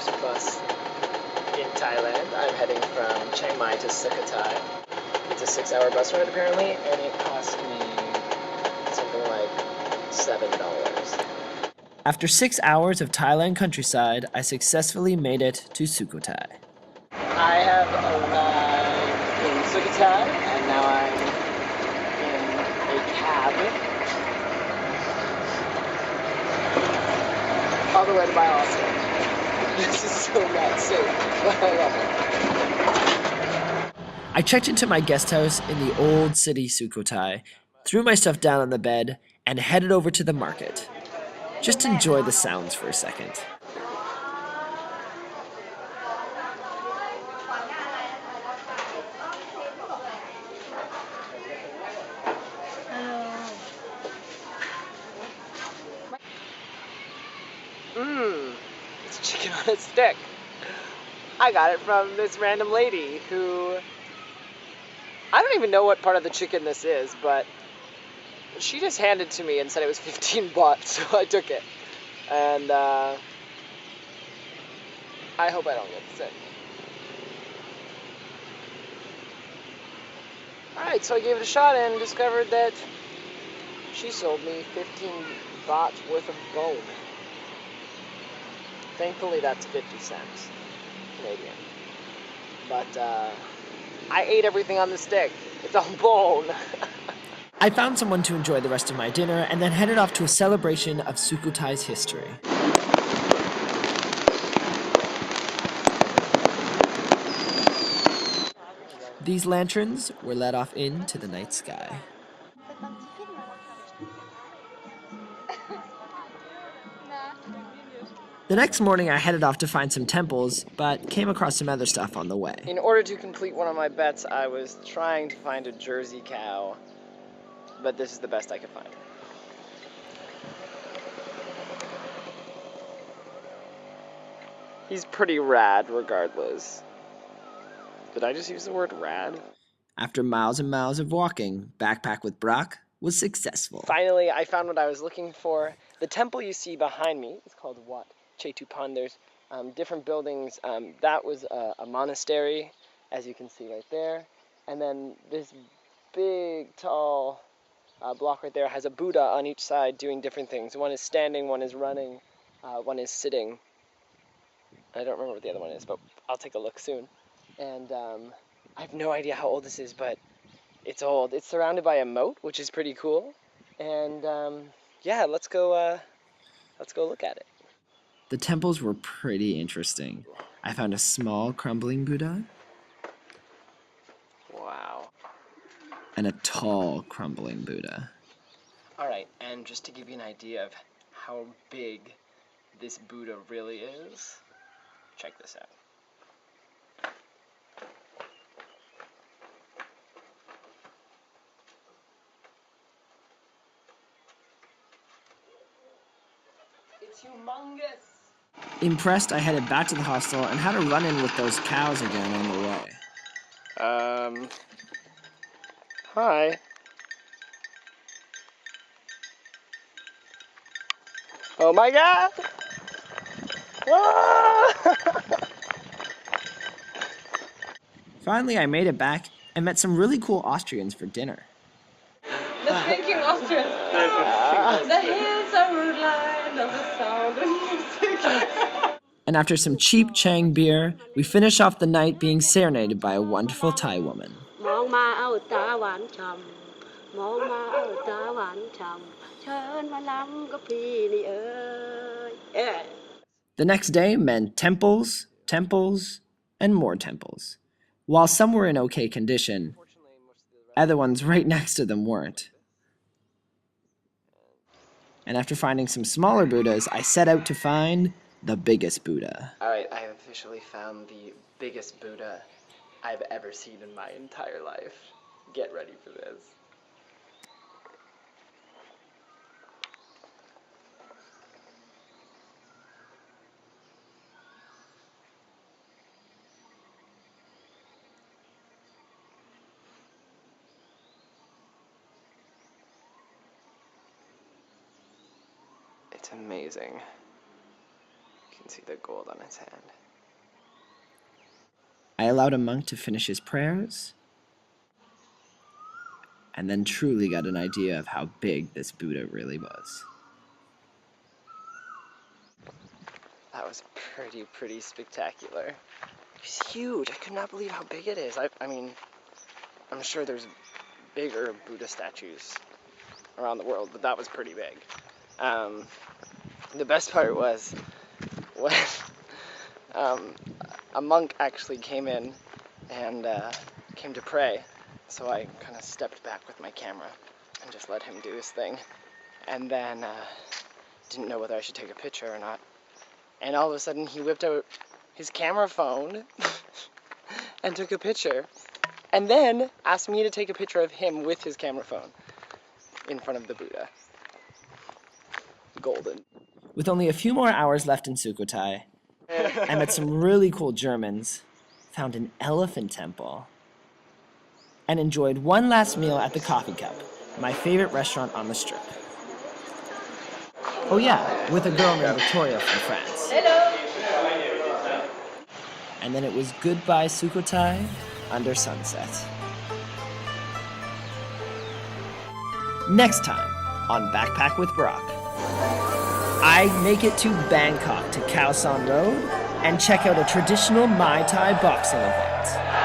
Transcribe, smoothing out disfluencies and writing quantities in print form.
first bus in Thailand. I'm heading from Chiang Mai to Sukhothai. It's a 6-hour bus ride apparently, and it cost me something like $7. After 6 hours of Thailand countryside, I successfully made it to Sukhothai. I have arrived in Sukhothai, and now I'm in a cab all the way to my hostel. This is so not safe, but I love it. I checked into my guest house in the old city Sukhothai, threw my stuff down on the bed, and headed over to the market. Just enjoy the sounds for a second. It's chicken on a stick. I got it from this random lady who, I don't even know what part of the chicken this is, but she just handed it to me and said it was 15 baht, so I took it. And I hope I don't get sick. Alright, so I gave it a shot and discovered that she sold me 15 baht worth of bone. Thankfully that's 50 cents Canadian. But I ate everything on the stick. It's all bone. I found someone to enjoy the rest of my dinner and then headed off to a celebration of Sukhothai's history. These lanterns were let off into the night sky. The next morning I headed off to find some temples, but came across some other stuff on the way. In order to complete one of my bets, I was trying to find a Jersey cow, but this is the best I could find. He's pretty rad regardless. Did I just use the word rad? After miles and miles of walking, Backpack with Brock was successful. Finally, I found what I was looking for. The temple you see behind me is called Wat Si Chum. There's different buildings. That was a monastery, as you can see right there. And then this big, tall block right there has a Buddha on each side doing different things. One is standing, one is running, one is sitting. I don't remember what the other one is, but I'll take a look soon. And I have no idea how old this is, but it's old. It's surrounded by a moat, which is pretty cool. And yeah, let's go look at it. The temples were pretty interesting. I found a small crumbling Buddha. Wow. And a tall crumbling Buddha. Alright, and just to give you an idea of how big this Buddha really is, check this out. It's humongous! Impressed, I headed back to the hostel and had a run-in with those cows again on the way. Hi. Oh my god! Finally, I made it back and met some really cool Austrians for dinner. The thinking Austrians. The hills are woodland of the sound of music. And after some cheap Chang beer, we finish off the night being serenaded by a wonderful Thai woman. The next day meant temples, temples, and more temples. While some were in okay condition, other ones right next to them weren't. And after finding some smaller Buddhas, I set out to find the biggest Buddha. Alright, I have officially found the biggest Buddha I've ever seen in my entire life. Get ready for this. It's amazing. You can see the gold on his hand. I allowed a monk to finish his prayers, and then truly got an idea of how big this Buddha really was. That was pretty spectacular. It's huge. I could not believe how big it is. I mean, I'm sure there's bigger Buddha statues around the world, but that was pretty big. The best part was when a monk actually came in and came to pray. So I kind of stepped back with my camera and just let him do his thing. And then didn't know whether I should take a picture or not. And all of a sudden he whipped out his camera phone and took a picture. And then asked me to take a picture of him with his camera phone in front of the Buddha. Golden. With only a few more hours left in Sukhothai, I met some really cool Germans, found an elephant temple, and enjoyed one last meal at the Coffee Cup, my favorite restaurant on the Strip. Oh yeah, with a girl named Victoria from France. Hello. And then it was goodbye Sukhothai under sunset. Next time on Backpack with Brock, I make it to Bangkok to Khao San Road and check out a traditional Muay Thai boxing event.